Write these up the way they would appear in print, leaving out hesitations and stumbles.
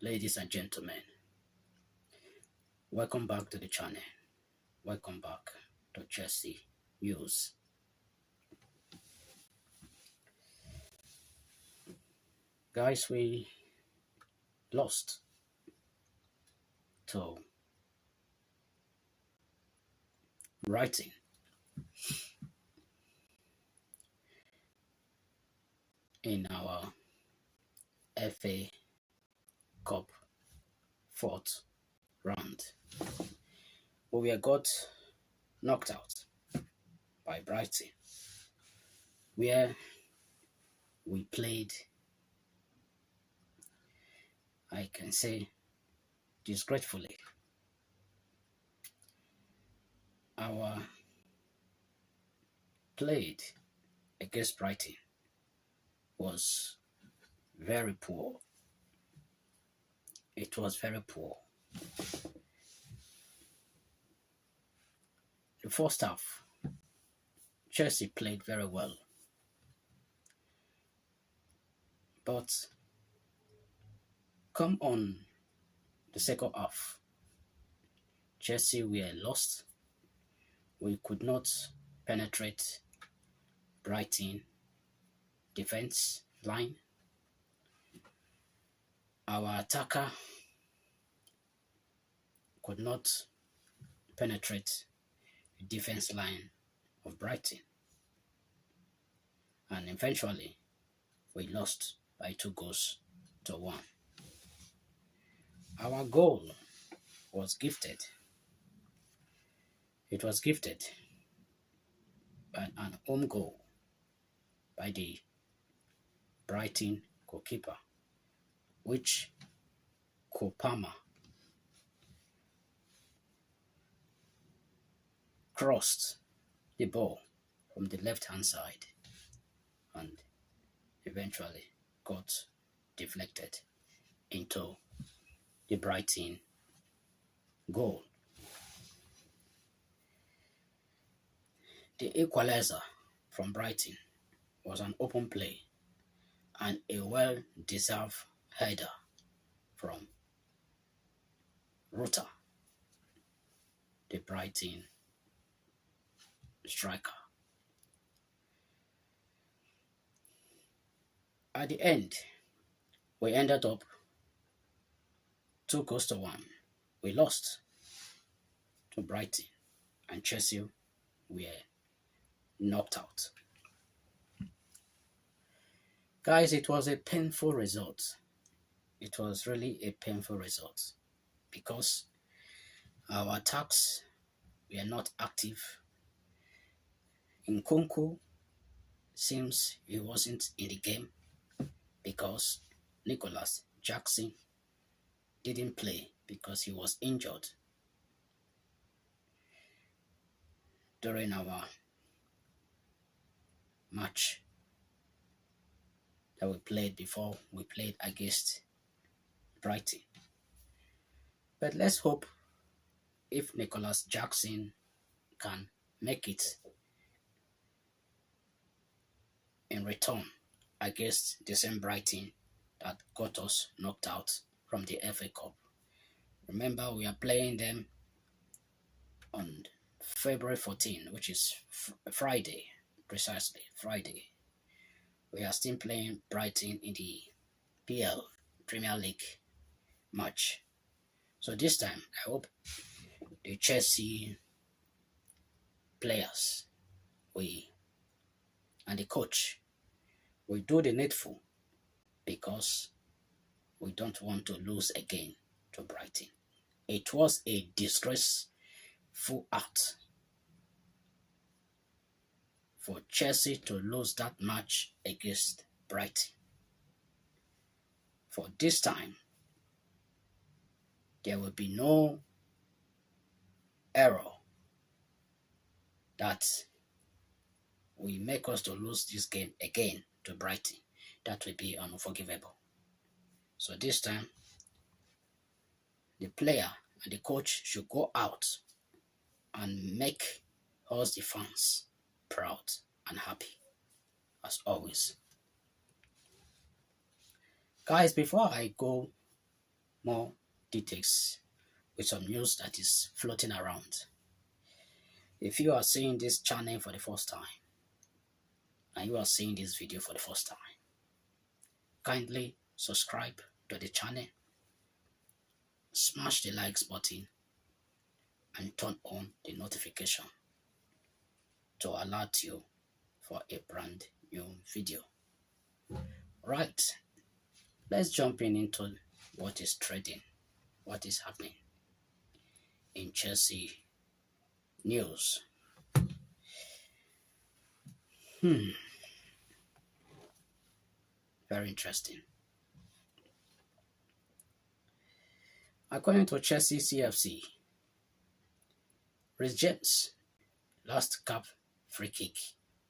Ladies and gentlemen, welcome back to the channel. Welcome back to Chelsea News. Guys, we lost to Brighton in our FA Cup fourth round. But we got knocked out by Brighton, where we played, I can say, disgracefully. Our played against Brighton was very poor. It was very poor. The first half, Chelsea played very well. But come on the second half, Chelsea were lost. We could not penetrate Brighton defense line. Our attacker could not penetrate the defense line of Brighton. And eventually, we lost by 2-1. Our goal was gifted. It was gifted by an home goal by the Brighton goalkeeper, which Kopama crossed the ball from the left-hand side and eventually got deflected into the Brighton goal. The equalizer from Brighton was an open play and a well-deserved header from Rutter, the Brighton striker. At the end, we ended up 2-1. We lost to Brighton and Chelsea were knocked out. Guys, it was a painful result. It was really a painful result because our attacks were not active. Nkunku seems he wasn't in the game because Nicholas Jackson didn't play because he was injured during our match that we played before we played against Brighton. But let's hope if Nicholas Jackson can make it in return against the same Brighton that got us knocked out from the FA Cup. Remember, we are playing them on February 14, which is Friday, precisely Friday. We are still playing Brighton in the PL Premier League match. So this time, I hope the Chelsea players and the coach will do the needful because we don't want to lose again to Brighton. It was a disgraceful act for Chelsea to lose that match against Brighton. For this time, there will be no error that will make us to lose this game again to Brighton. That will be unforgivable. So this time, the player and the coach should go out and make us the fans proud and happy, as always. Guys, before I go more details with some news that is floating around. If you are seeing this channel for the first time and you are seeing this video for the first time, kindly subscribe to the channel, smash the likes button and turn on the notification to alert you for a brand new video. Right, let's jump into what is trading, what is happening in Chelsea news. Very interesting. According to Chelsea CFC, Reece James last cap free kick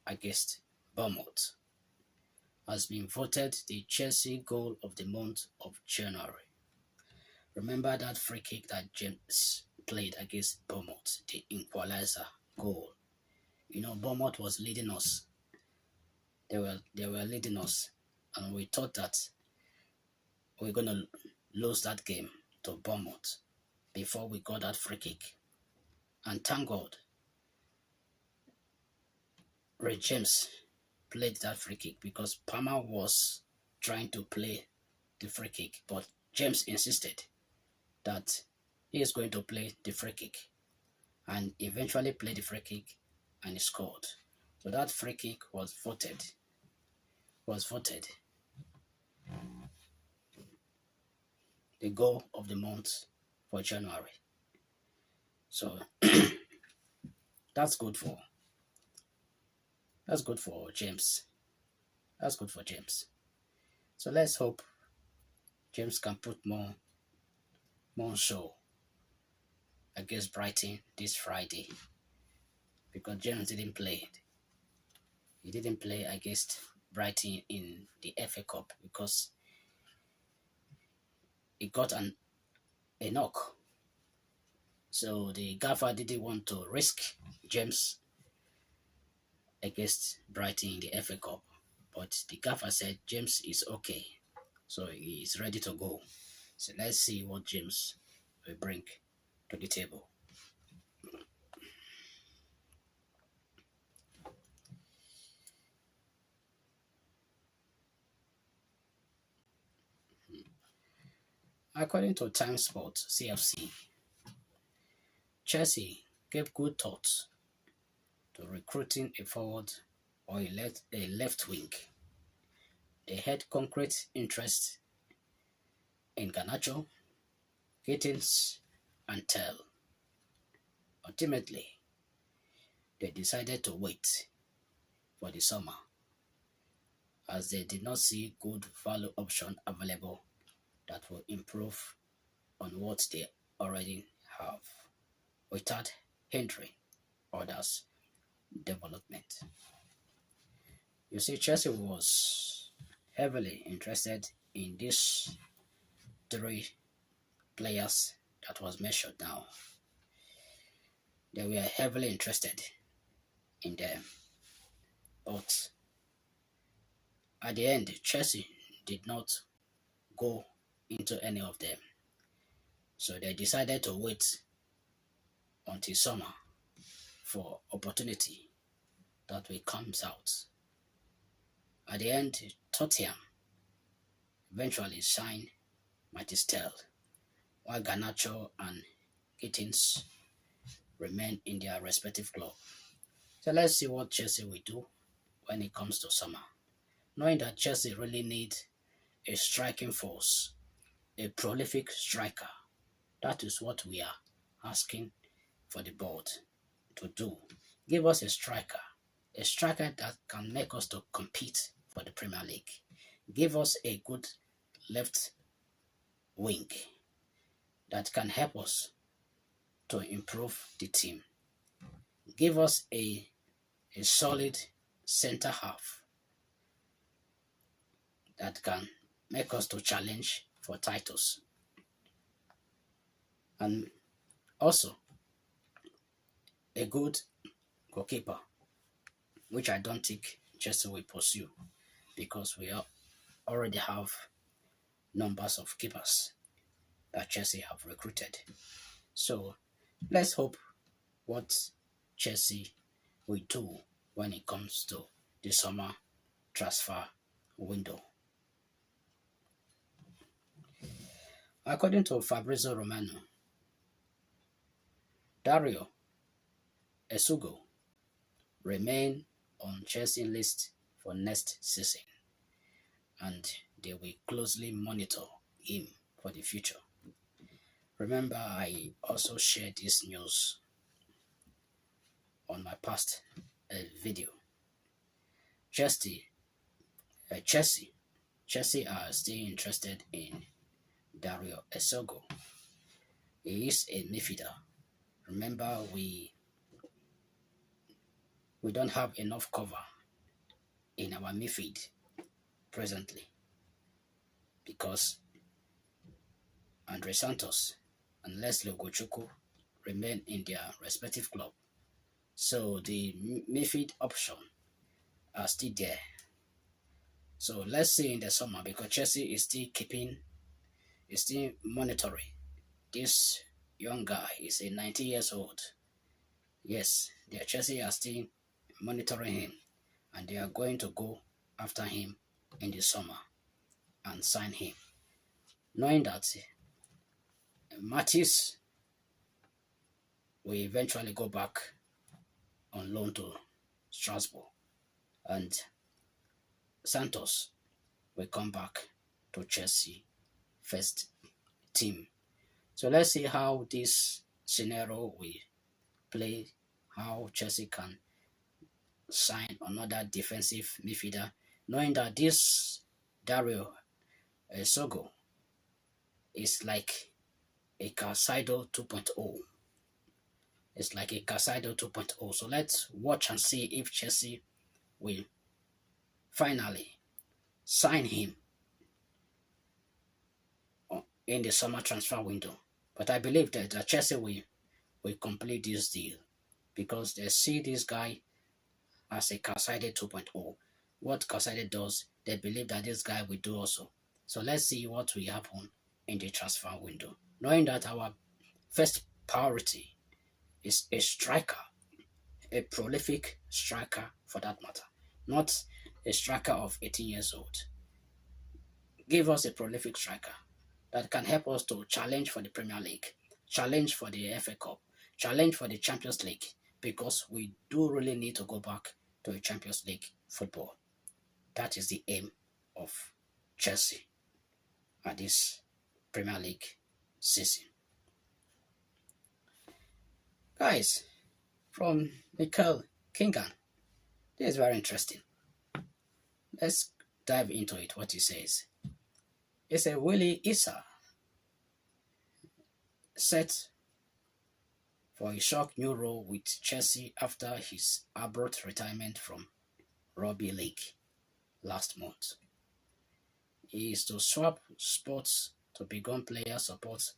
against Bournemouth has been voted the Chelsea goal of the month of January. Remember that free kick that James played against Bournemouth, the equalizer goal. You know, Bournemouth was leading us. They were leading us, and we thought that we were going to lose that game to Bournemouth before we got that free kick. And thank God, Reece James played that free kick because Palmer was trying to play the free kick, but James insisted that he is going to play the free kick and eventually played the free kick and he scored. So that free kick was voted the goal of the month for January. So that's good for James. That's good for James. So let's hope James can put more show against Brighton this Friday, because James didn't play it. He didn't play against Brighton in the FA Cup because he got a knock. So the gaffer didn't want to risk James against Brighton in the FA Cup. But the gaffer said James is okay. So he is ready to go. So let's see what James will bring to the table. According to TimeSport CFC, Chelsea gave good thought to recruiting a forward or a left wing. They had concrete interest in Garnacho, Gittins, and Tell. Ultimately, they decided to wait for the summer as they did not see good value option available that will improve on what they already have without hindering others' development. You see, Chelsea was heavily interested in these three players that was mentioned now. They were heavily interested in them, but at the end, Chelsea did not go into any of them. So they decided to wait until summer for opportunity that will come out. At the end, Tottenham eventually signed Mathys Tel, while Garnacho and Gittins remain in their respective club. So let's see what Chelsea will do when it comes to summer. Knowing that Chelsea really need a striking force, a prolific striker. That is what we are asking for the board to do. Give us a striker that can make us to compete for the Premier League. Give us a good left wing that can help us to improve the team. Give us a solid center half that can make us to challenge for titles. And also a good goalkeeper, which I don't think Chelsea will pursue because we already have numbers of keepers. that Chelsea have recruited. So let's hope what Chelsea will do when it comes to the summer transfer window. According to Fabrizio Romano, Dario Esugo remain on Chelsea list for next season, and they will closely monitor him for the future. Remember, I also shared this news on my past video. Chelsea, Chelsea are still interested in Dario Esogo. He is a midfielder. Remember, we don't have enough cover in our midfield presently because Andre Santos and Leslie Ogochukwu remain in their respective club. So the midfield option are still there. So let's see in the summer, because Chelsea is still monitoring this young guy. Is a 90 years old. Yes, Chelsea are still monitoring him, and they are going to go after him in the summer and sign him, knowing that Matisse will eventually go back on loan to Strasbourg, and Santos will come back to Chelsea first team. So let's see how this scenario will play, how Chelsea can sign another defensive midfielder, knowing that this Dario Sogo is like a Caicedo 2.0. It's like a Caicedo 2.0. So let's watch and see if Chelsea will finally sign him in the summer transfer window. But I believe that Chelsea will complete this deal because they see this guy as a Caicedo 2.0. What Caicedo does, they believe that this guy will do also. So let's see what will happen in the transfer window, knowing that our first priority is a striker, a prolific striker for that matter, not a striker of 18 years old. Give us a prolific striker that can help us to challenge for the Premier League, challenge for the FA Cup, challenge for the Champions League, because we do really need to go back to a Champions League football. That is the aim of Chelsea at this Premier League season. Guys, from Mikel Kingan, this is very interesting. Let's dive into it, what he says. It's a Willie Issa set for a shock new role with Chelsea after his abrupt retirement from Rugby League last month. He is to swap spots to become player support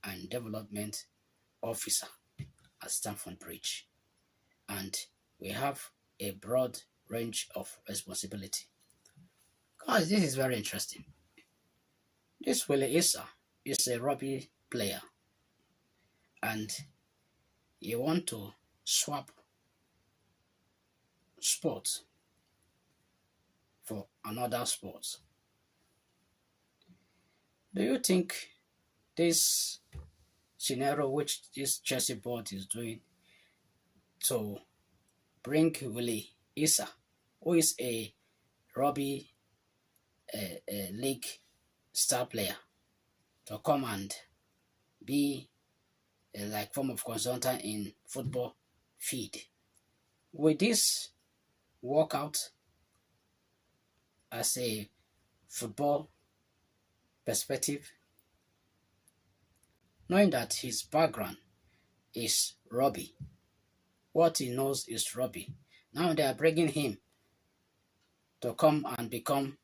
and development officer at Stamford Bridge, and we have a broad range of responsibility. Guys, this is very interesting. This Willie Issa is a rugby player, and you want to swap sport for another sport. Do you think this scenario which this Chelsea board is doing to bring Willie Issa, who is a rugby league star player, to come and be a like form of consultant in football feed, will this work out as a football perspective, knowing that his background is rugby? What he knows is rugby. Now they are bringing him to come and become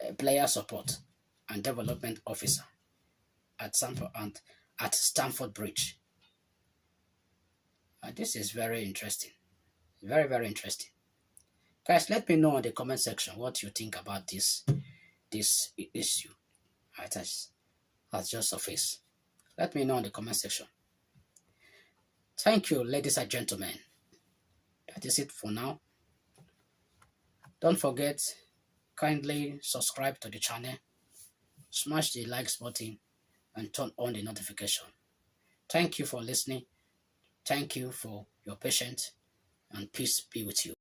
a player support and development officer at Stamford Bridge. This is very interesting. Very, very interesting. Guys, let me know in the comment section what you think about this issue. has just surfaced? Let me know in the comment section. Thank you, ladies and gentlemen. That is it for now. Don't forget, kindly subscribe to the channel, smash the likes button, and turn on the notification. Thank you for listening. Thank you for your patience, and peace be with you.